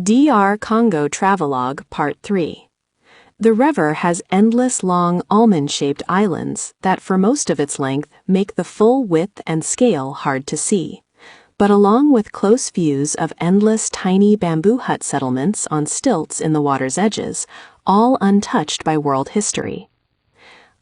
DR Congo Travelogue Part 3. The river has endless long almond-shaped islands that for most of its length make the full width and scale hard to see. But along with close views of endless tiny bamboo hut settlements on stilts in the water's edges, all untouched by world history.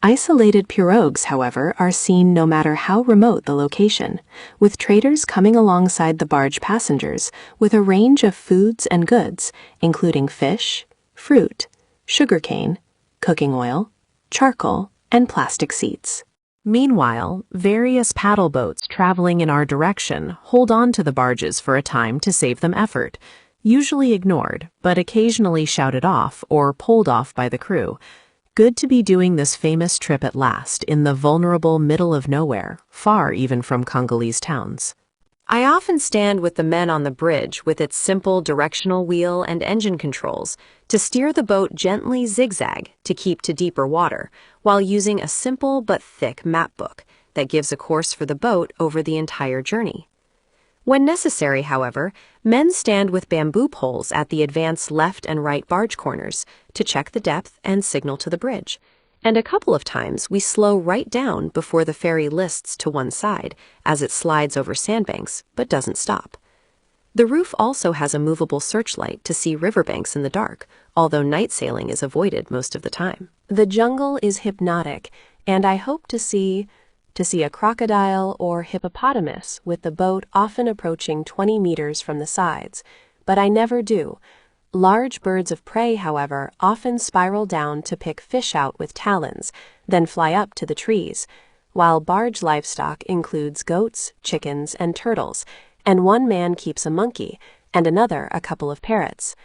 Isolated pirogues, however, are seen no matter how remote the location, with traders coming alongside the barge passengers with a range of foods and goods, including fish, fruit, sugarcane, cooking oil, charcoal, and plastic seats. Meanwhile, various paddle boats traveling in our direction hold on to the barges for a time to save them effort, usually ignored, but occasionally shouted off or pulled off by the crew. Good to be doing this famous trip at last in the vulnerable middle of nowhere, far even from Congolese towns. I often stand with the men on the bridge with its simple directional wheel and engine controls to steer the boat gently zigzag to keep to deeper water, while using a simple but thick map book that gives a course for the boat over the entire journey. When necessary, however, men stand with bamboo poles at the advanced left and right barge corners to check the depth and signal to the bridge, and a couple of times we slow right down before the ferry lists to one side as it slides over sandbanks but doesn't stop. The roof also has a movable searchlight to see riverbanks in the dark, although night sailing is avoided most of the time. The jungle is hypnotic, and I hope to see a crocodile or hippopotamus with the boat often approaching 20 meters from the sides, but I never do. Large birds of prey, however, often spiral down to pick fish out with talons, then fly up to the trees, while barge livestock includes goats, chickens, and turtles, and one man keeps a monkey, and another a couple of parrots.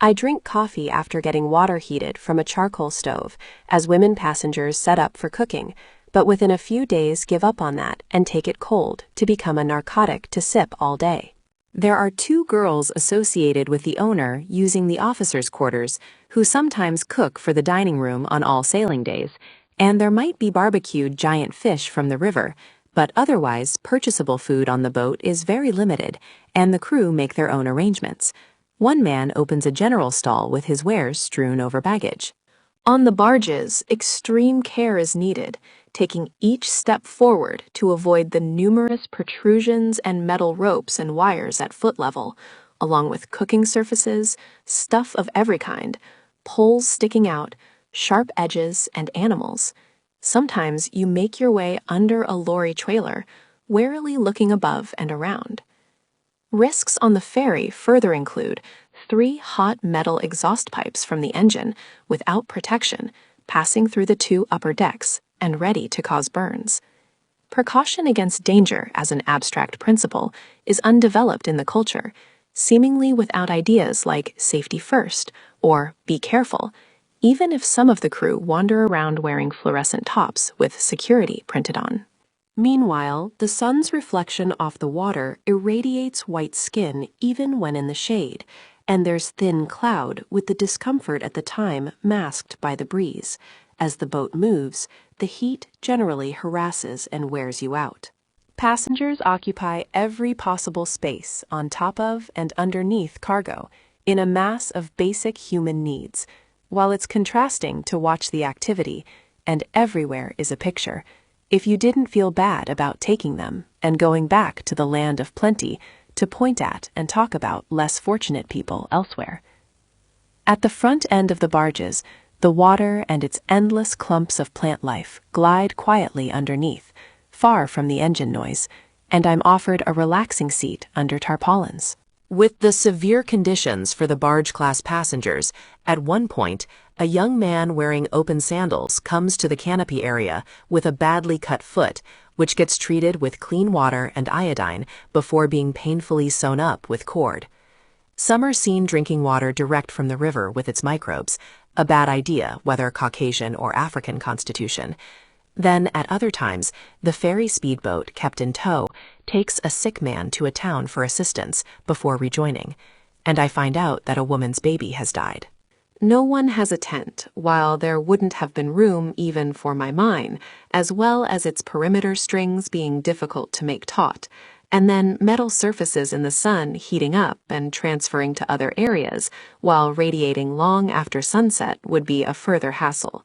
I drink coffee after getting water heated from a charcoal stove, as women passengers set up for cooking, but within a few days give up on that and take it cold to become a narcotic to sip all day. There are 2 girls associated with the owner using the officers' quarters who sometimes cook for the dining room on all sailing days, and there might be barbecued giant fish from the river, but otherwise purchasable food on the boat is very limited, and the crew make their own arrangements. One man opens a general stall with his wares strewn over baggage. On the barges, extreme care is needed, taking each step forward to avoid the numerous protrusions and metal ropes and wires at foot level, along with cooking surfaces, stuff of every kind, poles sticking out, sharp edges, and animals. Sometimes you make your way under a lorry trailer, warily looking above and around. Risks on the ferry further include 3 hot metal exhaust pipes from the engine without protection passing through the 2 upper decks and ready to cause burns. Precaution against danger as an abstract principle is undeveloped in the culture, seemingly without ideas like safety first or be careful, even if some of the crew wander around wearing fluorescent tops with security printed on. Meanwhile, the sun's reflection off the water irradiates white skin even when in the shade, and there's thin cloud with the discomfort at the time masked by the breeze. As the boat moves, the heat generally harasses and wears you out. Passengers occupy every possible space on top of and underneath cargo in a mass of basic human needs. While it's contrasting to watch the activity, and everywhere is a picture, if you didn't feel bad about taking them and going back to the land of plenty to point at and talk about less fortunate people elsewhere. At the front end of the barges, the water and its endless clumps of plant life glide quietly underneath, far from the engine noise, and I'm offered a relaxing seat under tarpaulins. With the severe conditions for the barge-class passengers, at one point, a young man wearing open sandals comes to the canopy area with a badly cut foot, which gets treated with clean water and iodine before being painfully sewn up with cord. Some are seen drinking water direct from the river with its microbes, a bad idea whether Caucasian or African constitution. Then, at other times, the ferry speedboat kept in tow takes a sick man to a town for assistance before rejoining, and I find out that a woman's baby has died. No one has a tent, while there wouldn't have been room even for my mine, as well as its perimeter strings being difficult to make taut, and then metal surfaces in the sun heating up and transferring to other areas while radiating long after sunset would be a further hassle.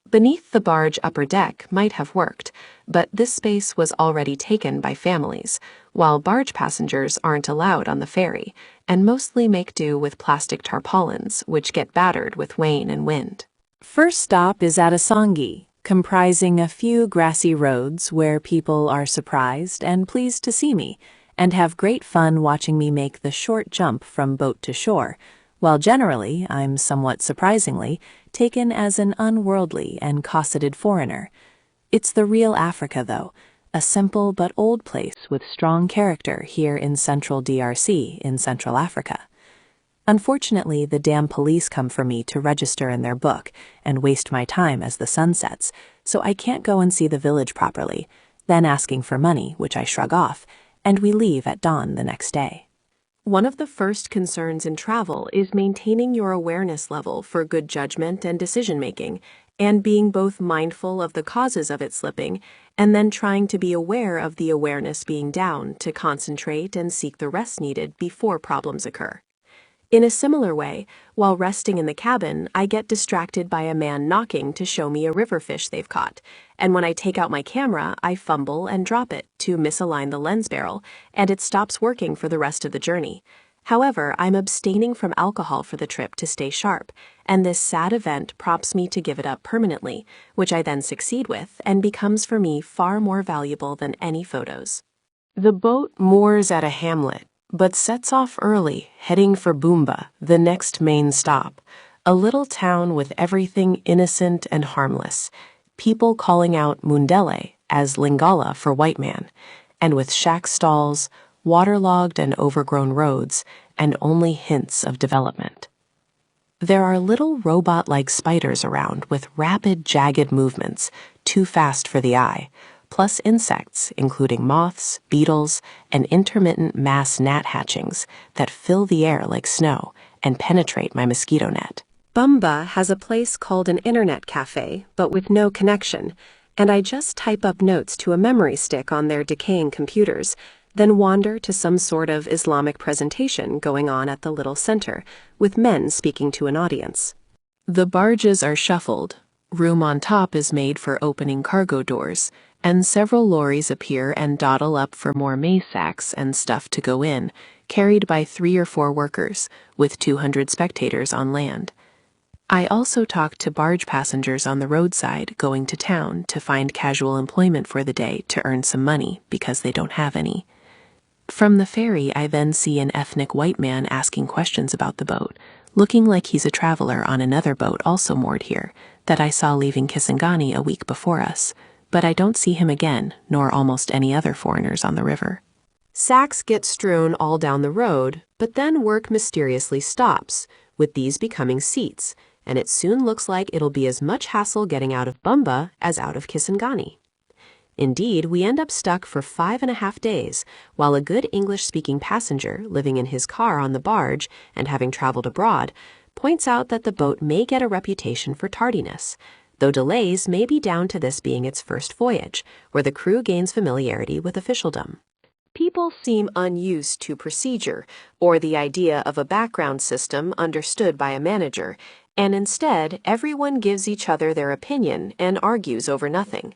Beneath the barge upper deck might have worked, but this space was already taken by families, while barge passengers aren't allowed on the ferry, and mostly make do with plastic tarpaulins, which get battered with rain and wind. First stop is at Asongi, comprising a few grassy roads where people are surprised and pleased to see me, and have great fun watching me make the short jump from boat to shore, while generally, I'm somewhat surprisingly, taken as an unworldly and cosseted foreigner. It's the real Africa, though, a simple but old place with strong character here in central DRC in Central Africa. Unfortunately, the damn police come for me to register in their book and waste my time as the sun sets, so I can't go and see the village properly, then asking for money, which I shrug off, and we leave at dawn the next day. One of the first concerns in travel is maintaining your awareness level for good judgment and decision-making, and being both mindful of the causes of it slipping, and then trying to be aware of the awareness being down to concentrate and seek the rest needed before problems occur. In a similar way, while resting in the cabin, I get distracted by a man knocking to show me a river fish they've caught, and when I take out my camera, I fumble and drop it to misalign the lens barrel, and it stops working for the rest of the journey. However, I'm abstaining from alcohol for the trip to stay sharp, and this sad event prompts me to give it up permanently, which I then succeed with and becomes for me far more valuable than any photos. The boat moors at a hamlet, but sets off early, heading for Bumba, the next main stop, a little town with everything innocent and harmless, people calling out Mundele as Lingala for white man, and with shack stalls, waterlogged and overgrown roads, and only hints of development. There are little robot-like spiders around with rapid, jagged movements, too fast for the eye, plus insects, including moths, beetles, and intermittent mass gnat hatchings that fill the air like snow and penetrate my mosquito net. Bumba has a place called an internet cafe, but with no connection, and I just type up notes to a memory stick on their decaying computers, then wander to some sort of Islamic presentation going on at the little center, with men speaking to an audience. The barges are shuffled. Room on top is made for opening cargo doors, and several lorries appear and dawdle up for more maize sacks and stuff to go in, carried by 3 or 4 workers, with 200 spectators on land. I also talk to barge passengers on the roadside going to town to find casual employment for the day to earn some money because they don't have any. From the ferry, I then see an ethnic white man asking questions about the boat, looking like he's a traveler on another boat also moored here, that I saw leaving Kisangani a week before us, but I don't see him again, nor almost any other foreigners on the river. Sacks get strewn all down the road, but then work mysteriously stops, with these becoming seats, and it soon looks like it'll be as much hassle getting out of Bumba as out of Kisangani. Indeed, we end up stuck for 5.5 days, while a good English-speaking passenger living in his car on the barge and having traveled abroad points out that the boat may get a reputation for tardiness, though delays may be down to this being its first voyage, where the crew gains familiarity with officialdom. People seem unused to procedure or the idea of a background system understood by a manager, and instead everyone gives each other their opinion and argues over nothing.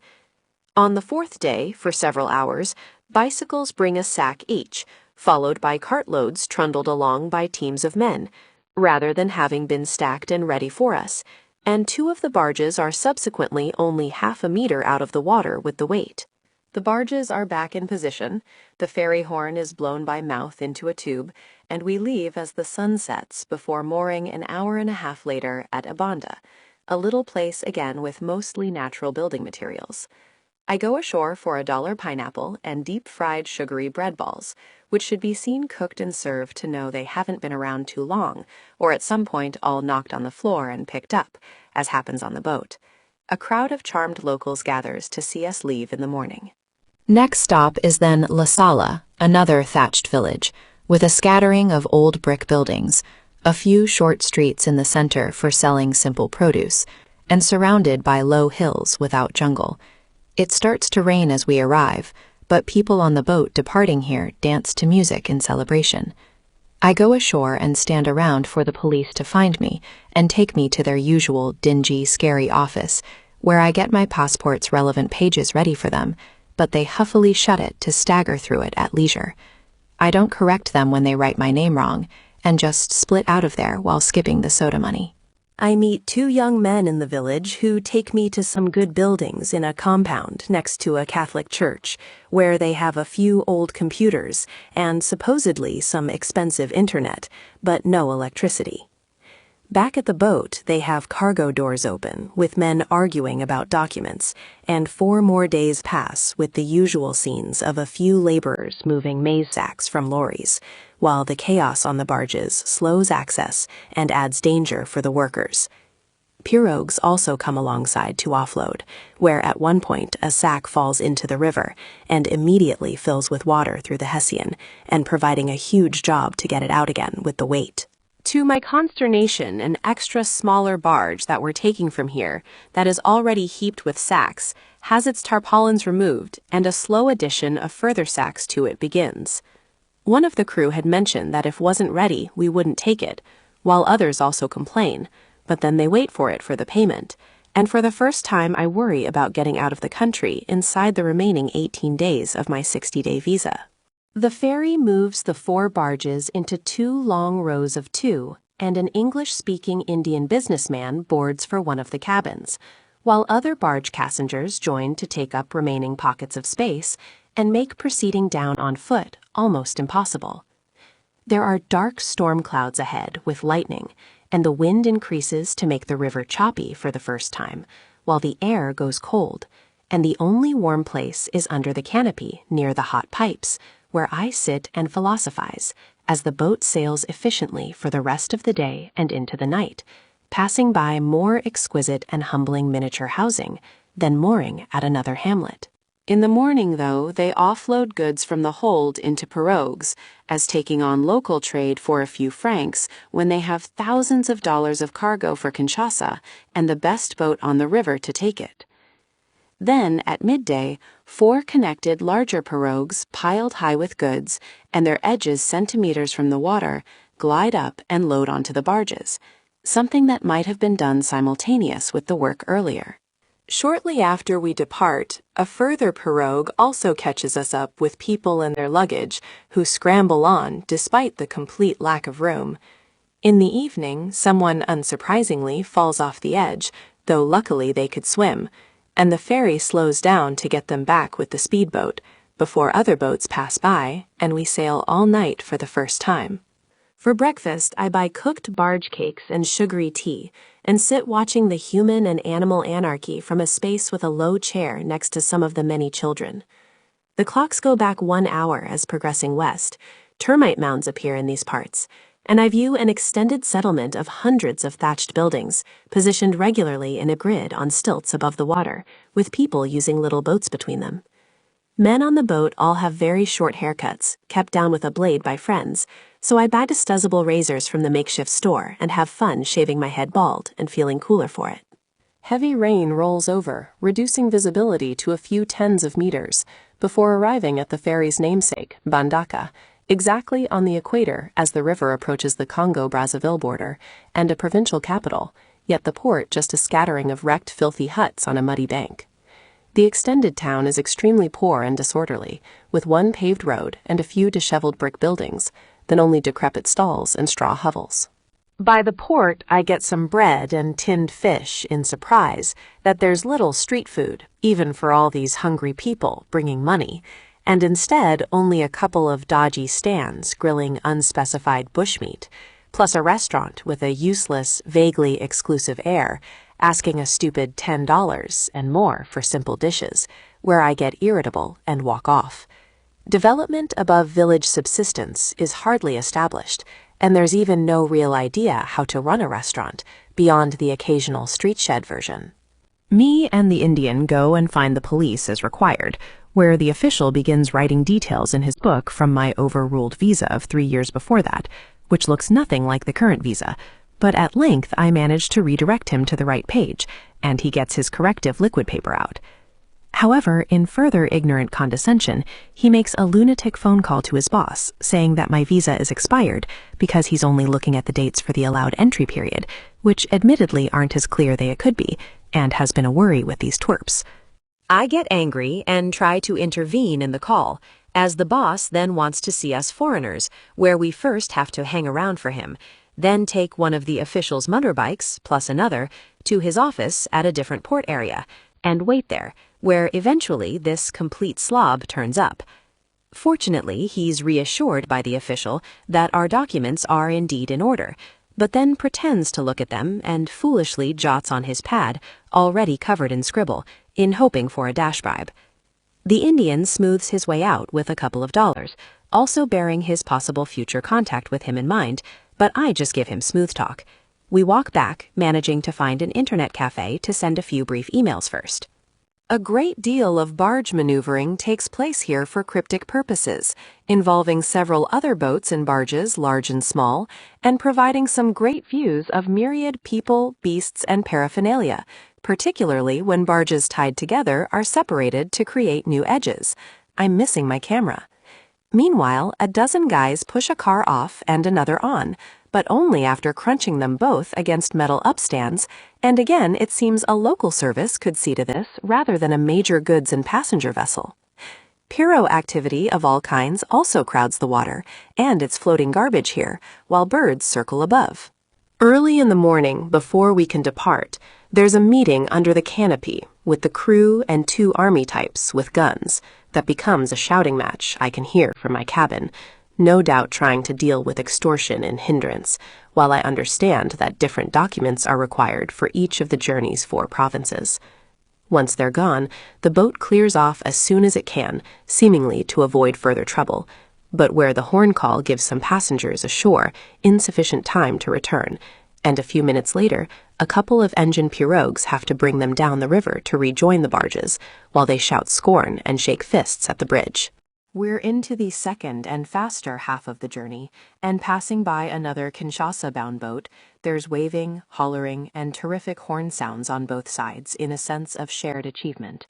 On the 4th day, for several hours, bicycles bring a sack each, followed by cartloads trundled along by teams of men, rather than having been stacked and ready for us, and 2 of the barges are subsequently only half a meter out of the water with the weight. The barges are back in position, the ferry horn is blown by mouth into a tube, and we leave as the sun sets before mooring an hour and a half later at Abanda, a little place again with mostly natural building materials. I go ashore for a $1 pineapple and deep-fried sugary bread balls, which should be seen cooked and served to know they haven't been around too long, or at some point all knocked on the floor and picked up, as happens on the boat. A crowd of charmed locals gathers to see us leave in the morning. Next stop is then La Sala, another thatched village, with a scattering of old brick buildings, a few short streets in the center for selling simple produce, and surrounded by low hills without jungle. It starts to rain as we arrive, but people on the boat departing here dance to music in celebration. I go ashore and stand around for the police to find me and take me to their usual dingy, scary office, where I get my passport's relevant pages ready for them, but they huffily shut it to stagger through it at leisure. I don't correct them when they write my name wrong, and just split out of there while skipping the soda money. I meet two young men in the village who take me to some good buildings in a compound next to a Catholic church, where they have a few old computers and supposedly some expensive internet, but no electricity. Back at the boat, they have cargo doors open, with men arguing about documents, and 4 more days pass with the usual scenes of a few laborers moving maize sacks from lorries, while the chaos on the barges slows access and adds danger for the workers. Pirogues also come alongside to offload, where at one point a sack falls into the river and immediately fills with water through the Hessian, and providing a huge job to get it out again with the weight. To my consternation, an extra smaller barge that we're taking from here, that is already heaped with sacks, has its tarpaulins removed, and a slow addition of further sacks to it begins. One of the crew had mentioned that if wasn't ready, we wouldn't take it, while others also complain, but then they wait for it for the payment, and for the first time I worry about getting out of the country inside the remaining 18 days of my 60-day visa. The ferry moves the 4 barges into 2 long rows of 2, and an English-speaking Indian businessman boards for one of the cabins, while other barge passengers join to take up remaining pockets of space and make proceeding down on foot almost impossible. There are dark storm clouds ahead with lightning, and the wind increases to make the river choppy for the first time, while the air goes cold, and the only warm place is under the canopy near the hot pipes, where I sit and philosophize as the boat sails efficiently for the rest of the day and into the night, passing by more exquisite and humbling miniature housing, then mooring at another hamlet. In the morning, though, they offload goods from the hold into pirogues, as taking on local trade for a few francs when they have thousands of dollars of cargo for Kinshasa and the best boat on the river to take it. Then, at midday, 4 connected larger pirogues piled high with goods, and their edges centimeters from the water, glide up and load onto the barges, something that might have been done simultaneous with the work earlier. Shortly after we depart, a further pirogue also catches us up with people and their luggage, who scramble on despite the complete lack of room. In the evening, someone unsurprisingly falls off the edge, though luckily they could swim, and the ferry slows down to get them back with the speedboat, before other boats pass by, and we sail all night for the first time. For breakfast, I buy cooked barge cakes and sugary tea, and sit watching the human and animal anarchy from a space with a low chair next to some of the many children. The clocks go back 1 hour as progressing west. Termite mounds appear in these parts, and I view an extended settlement of hundreds of thatched buildings, positioned regularly in a grid on stilts above the water, with people using little boats between them. Men on the boat all have very short haircuts, kept down with a blade by friends, so I buy disposable razors from the makeshift store and have fun shaving my head bald and feeling cooler for it. Heavy rain rolls over, reducing visibility to a few tens of meters, before arriving at the ferry's namesake, Bandaka, exactly on the equator as the river approaches the Congo-Brazzaville border and a provincial capital, yet the port just a scattering of wrecked, filthy huts on a muddy bank. The extended town is extremely poor and disorderly, with 1 paved road and a few disheveled brick buildings, then only decrepit stalls and straw hovels. By the port, I get some bread and tinned fish in surprise that there's little street food, even for all these hungry people bringing money, and instead only a couple of dodgy stands grilling unspecified bushmeat, plus a restaurant with a useless, vaguely exclusive air, asking a stupid $10 and more for simple dishes, where I get irritable and walk off. Development above village subsistence is hardly established, and there's even no real idea how to run a restaurant beyond the occasional street shed version. Me and the Indian go and find the police as required, where the official begins writing details in his book from my overruled visa of 3 years before that, which looks nothing like the current visa, but at length I manage to redirect him to the right page, and he gets his corrective liquid paper out. However, in further ignorant condescension, he makes a lunatic phone call to his boss, saying that my visa is expired because he's only looking at the dates for the allowed entry period, which admittedly aren't as clear they could be, and has been a worry with these twerps. I get angry and try to intervene in the call, as the boss then wants to see us foreigners, where we first have to hang around for him, then take one of the officials' motorbikes, plus another, to his office at a different port area, and wait there, where eventually this complete slob turns up. Fortunately, he's reassured by the official that our documents are indeed in order, but then pretends to look at them and foolishly jots on his pad, already covered in scribble, in hoping for a dash bribe. The Indian smooths his way out with a couple of dollars, also bearing his possible future contact with him in mind, but I just give him smooth talk. We walk back, managing to find an internet cafe to send a few brief emails first. A great deal of barge maneuvering takes place here for cryptic purposes, involving several other boats and barges, large and small, and providing some great views of myriad people, beasts, and paraphernalia, particularly when barges tied together are separated to create new edges. I'm missing my camera. Meanwhile, a dozen guys push a car off and another on, but only after crunching them both against metal upstands, and again it seems a local service could see to this rather than a major goods and passenger vessel. Pyro activity of all kinds also crowds the water, and it's floating garbage here, while birds circle above. Early in the morning, before we can depart, there's a meeting under the canopy with the crew and 2 army types with guns that becomes a shouting match I can hear from my cabin, no doubt trying to deal with extortion and hindrance, while I understand that different documents are required for each of the journey's 4 provinces. Once they're gone, the boat clears off as soon as it can, seemingly to avoid further trouble, but where the horn call gives some passengers ashore insufficient time to return, and a few minutes later, a couple of engine pirogues have to bring them down the river to rejoin the barges, while they shout scorn and shake fists at the bridge. We're into the second and faster half of the journey, and passing by another Kinshasa-bound boat, there's waving, hollering, and terrific horn sounds on both sides in a sense of shared achievement.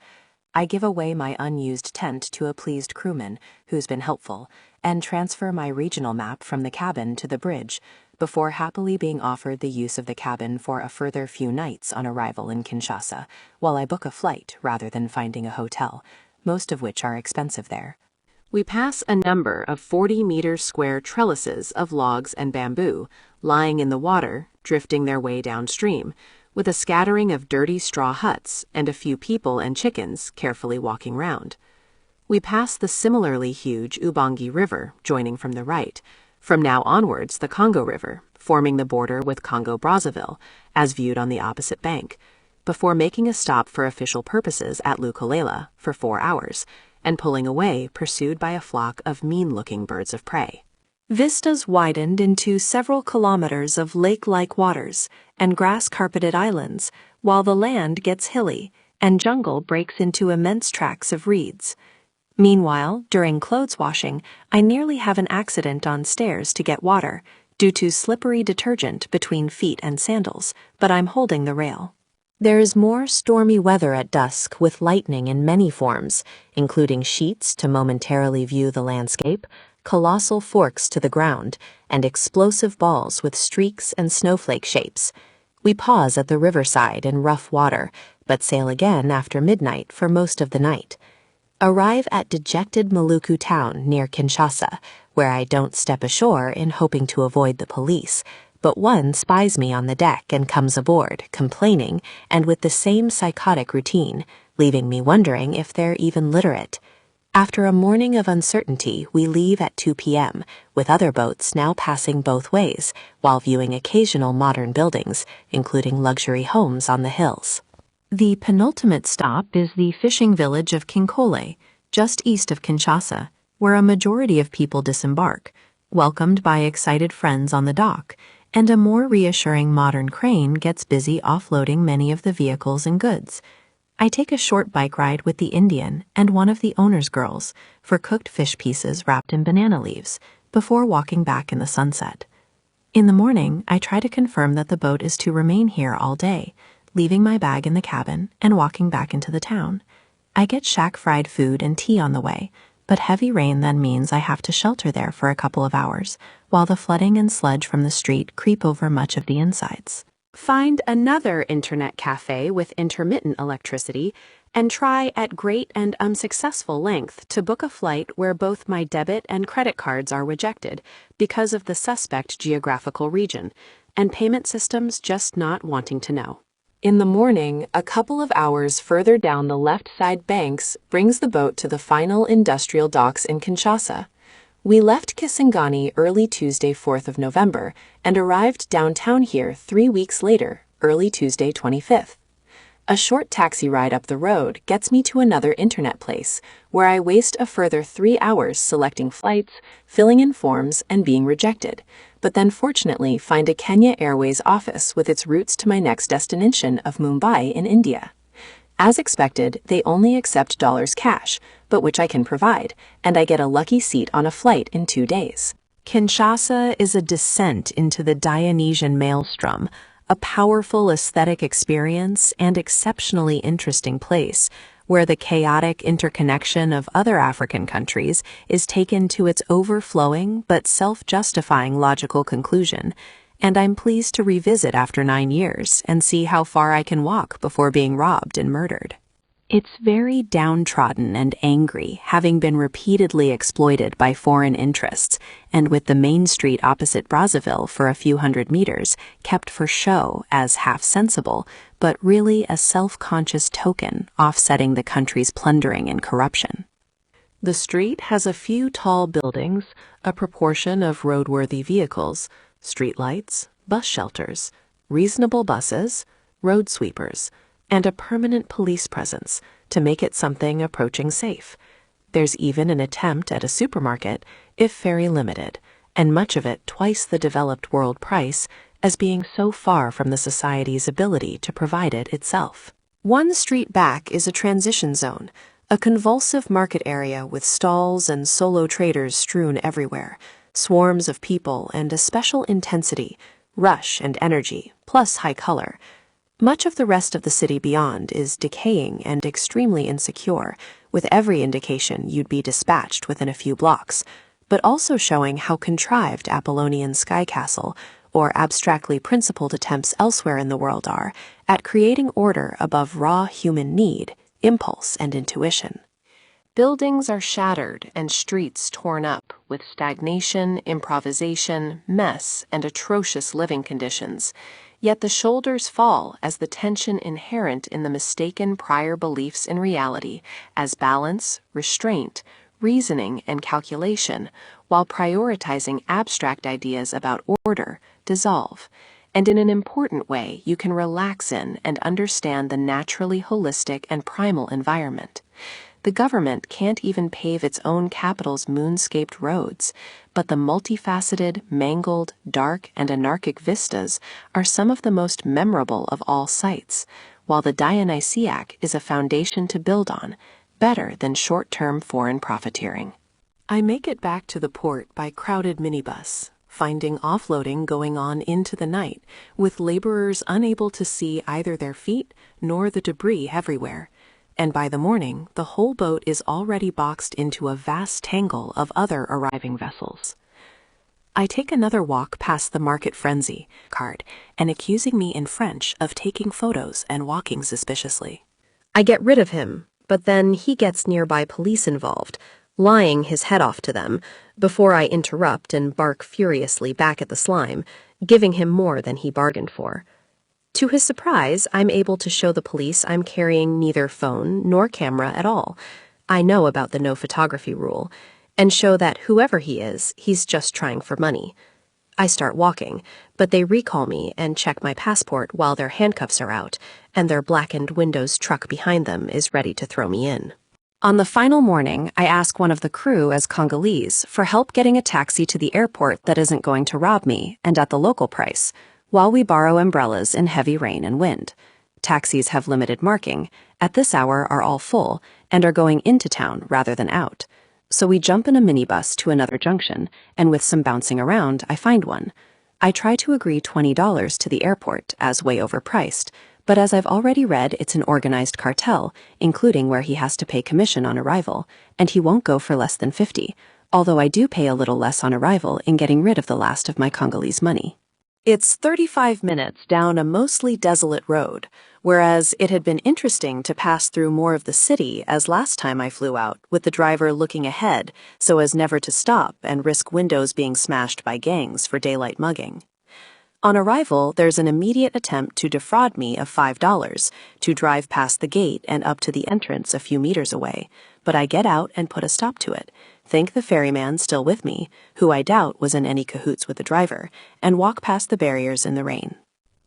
I give away my unused tent to a pleased crewman, who's been helpful, and transfer my regional map from the cabin to the bridge, before happily being offered the use of the cabin for a further few nights on arrival in Kinshasa, while I book a flight rather than finding a hotel, most of which are expensive there. We pass a number of 40-meter square trellises of logs and bamboo, lying in the water, drifting their way downstream, with a scattering of dirty straw huts and a few people and chickens carefully walking round. We pass the similarly huge Ubangi River, joining from the right, from now onwards the Congo River, forming the border with Congo-Brazzaville, as viewed on the opposite bank, before making a stop for official purposes at Lukolela for 4 hours, and pulling away pursued by a flock of mean-looking birds of prey. Vistas widened into several kilometers of lake-like waters and grass-carpeted islands, while the land gets hilly and jungle breaks into immense tracts of reeds. Meanwhile, during clothes washing, I nearly have an accident on stairs to get water, due to slippery detergent between feet and sandals, but I'm holding the rail. There is more stormy weather at dusk with lightning in many forms, including sheets to momentarily view the landscape, colossal forks to the ground, and explosive balls with streaks and snowflake shapes. We pause at the riverside in rough water, but sail again after midnight for most of the night. Arrive at dejected Maluku town near Kinshasa, where I don't step ashore in hoping to avoid the police, but one spies me on the deck and comes aboard, complaining, and with the same psychotic routine, leaving me wondering if they're even literate. After a morning of uncertainty, we leave at 2 p.m., with other boats now passing both ways, while viewing occasional modern buildings, including luxury homes on the hills. The penultimate stop is the fishing village of Kinkole, just east of Kinshasa, where a majority of people disembark, welcomed by excited friends on the dock, and a more reassuring modern crane gets busy offloading many of the vehicles and goods. I take a short bike ride with the Indian and one of the owner's girls for cooked fish pieces wrapped in banana leaves before walking back in the sunset. In the morning, I try to confirm that the boat is to remain here all day, leaving my bag in the cabin and walking back into the town. I get shack-fried food and tea on the way, but heavy rain then means I have to shelter there for a couple of hours, while the flooding and sludge from the street creep over much of the insides. Find another internet cafe with intermittent electricity and try at great and unsuccessful length to book a flight where both my debit and credit cards are rejected because of the suspect geographical region, and payment systems just not wanting to know. In the morning, a couple of hours further down the left side banks brings the boat to the final industrial docks in Kinshasa. We left Kisangani early Tuesday, 4th of November, and arrived downtown here 3 weeks later, early Tuesday, 25th. A short taxi ride up the road gets me to another internet place, where I waste a further 3 hours selecting flights, filling in forms, and being rejected, but then fortunately find a Kenya Airways office with its routes to my next destination of Mumbai in India. As expected, they only accept dollars cash, but which I can provide, and I get a lucky seat on a flight in 2 days. Kinshasa is a descent into the Dionysian maelstrom, a powerful aesthetic experience and exceptionally interesting place where the chaotic interconnection of other African countries is taken to its overflowing but self-justifying logical conclusion, and I'm pleased to revisit after 9 years and see how far I can walk before being robbed and murdered. It's very downtrodden and angry, having been repeatedly exploited by foreign interests, and with the main street opposite Brazzaville for a few hundred meters kept for show as half sensible, but really a self-conscious token offsetting the country's plundering and corruption. The street has a few tall buildings, a proportion of roadworthy vehicles, streetlights, bus shelters, reasonable buses, road sweepers, and a permanent police presence to make it something approaching safe. There's even an attempt at a supermarket, if very limited, and much of it twice the developed world price, as being so far from the society's ability to provide it itself. One street back is a transition zone, a convulsive market area with stalls and solo traders strewn everywhere, swarms of people and a special intensity, rush and energy, plus high color. Much of the rest of the city beyond is decaying and extremely insecure, with every indication you'd be dispatched within a few blocks, but also showing how contrived Apollonian Sky Castle or abstractly principled attempts elsewhere in the world are at creating order above raw human need, impulse, and intuition. Buildings are shattered and streets torn up with stagnation, improvisation, mess, and atrocious living conditions. Yet the shoulders fall as the tension inherent in the mistaken prior beliefs in reality as balance, restraint, reasoning, and calculation, while prioritizing abstract ideas about order, dissolve. And in an important way, you can relax in and understand the naturally holistic and primal environment. The government can't even pave its own capital's moonscaped roads, but the multifaceted, mangled, dark, and anarchic vistas are some of the most memorable of all sights, while the Dionysiac is a foundation to build on, better than short-term foreign profiteering. I make it back to the port by crowded minibus, finding offloading going on into the night, with laborers unable to see either their feet nor the debris everywhere. And by the morning, the whole boat is already boxed into a vast tangle of other arriving vessels. I take another walk past the Market Frenzy card and accusing me in French of taking photos and walking suspiciously. I get rid of him, but then he gets nearby police involved, lying his head off to them, before I interrupt and bark furiously back at the slime, giving him more than he bargained for. To his surprise, I'm able to show the police I'm carrying neither phone nor camera at all. I know about the no photography rule, and show that whoever he is, he's just trying for money. I start walking, but they recall me and check my passport while their handcuffs are out, and their blackened Windows truck behind them is ready to throw me in. On the final morning, I ask one of the crew as Congolese for help getting a taxi to the airport that isn't going to rob me and at the local price, while we borrow umbrellas in heavy rain and wind. Taxis have limited marking, at this hour are all full, and are going into town rather than out. So we jump in a minibus to another junction, and with some bouncing around, I find one. I try to agree $20 to the airport as way overpriced, But as I've already read, it's an organized cartel, including where he has to pay commission on arrival, and he won't go for less than 50, although I do pay a little less on arrival in getting rid of the last of my Congolese money. It's 35 minutes down a mostly desolate road, whereas it had been interesting to pass through more of the city as last time I flew out, with the driver looking ahead so as never to stop and risk windows being smashed by gangs for daylight mugging. On arrival, there's an immediate attempt to defraud me of $5 to drive past the gate and up to the entrance a few meters away, but I get out and put a stop to it, thank the ferryman still with me, who I doubt was in any cahoots with the driver, and walk past the barriers in the rain.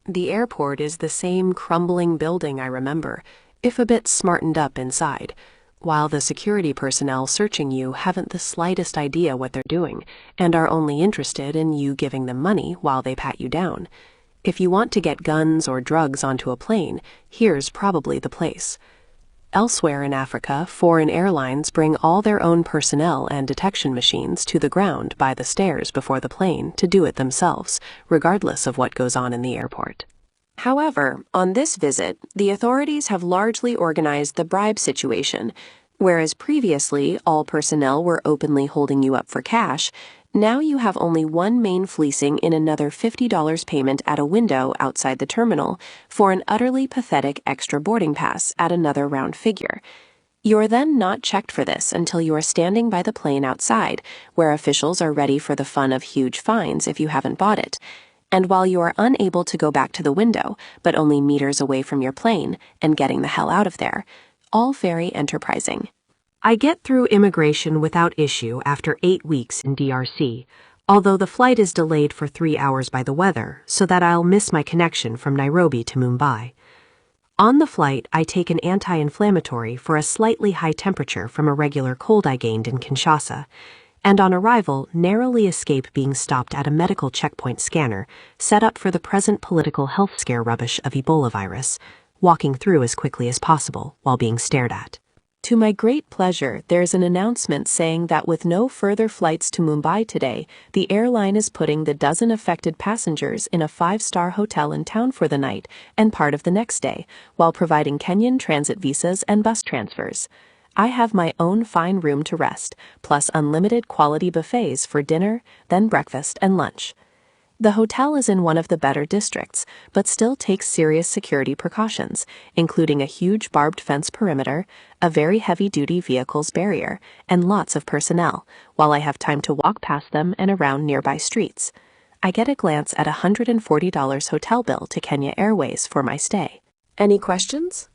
The airport is the same crumbling building I remember, if a bit smartened up inside, while the security personnel searching you haven't the slightest idea what they're doing and are only interested in you giving them money while they pat you down. If you want to get guns or drugs onto a plane, here's probably the place. Elsewhere in Africa, foreign airlines bring all their own personnel and detection machines to the ground by the stairs before the plane to do it themselves, regardless of what goes on in the airport. However, on this visit, the authorities have largely organized the bribe situation. Whereas previously all personnel were openly holding you up for cash, now you have only one main fleecing in another $50 payment at a window outside the terminal for an utterly pathetic extra boarding pass at another round figure. You're then not checked for this until you are standing by the plane outside, where officials are ready for the fun of huge fines if you haven't bought it. And while you are unable to go back to the window, but only meters away from your plane and getting the hell out of there, all very enterprising. I get through immigration without issue after 8 weeks in DRC, although the flight is delayed for 3 hours by the weather, so that I'll miss my connection from Nairobi to Mumbai. On the flight, I take an anti-inflammatory for a slightly high temperature from a regular cold I gained in Kinshasa, and on arrival narrowly escape being stopped at a medical checkpoint scanner set up for the present political health scare rubbish of Ebola virus, walking through as quickly as possible while being stared at. To my great pleasure, there's an announcement saying that with no further flights to Mumbai today, the airline is putting the dozen affected passengers in a 5-star hotel in town for the night and part of the next day, while providing Kenyan transit visas and bus transfers. I have my own fine room to rest, plus unlimited quality buffets for dinner, then breakfast and lunch. The hotel is in one of the better districts, but still takes serious security precautions, including a huge barbed fence perimeter, a very heavy-duty vehicles barrier, and lots of personnel, while I have time to walk past them and around nearby streets. I get a glance at a $140 hotel bill to Kenya Airways for my stay. Any questions?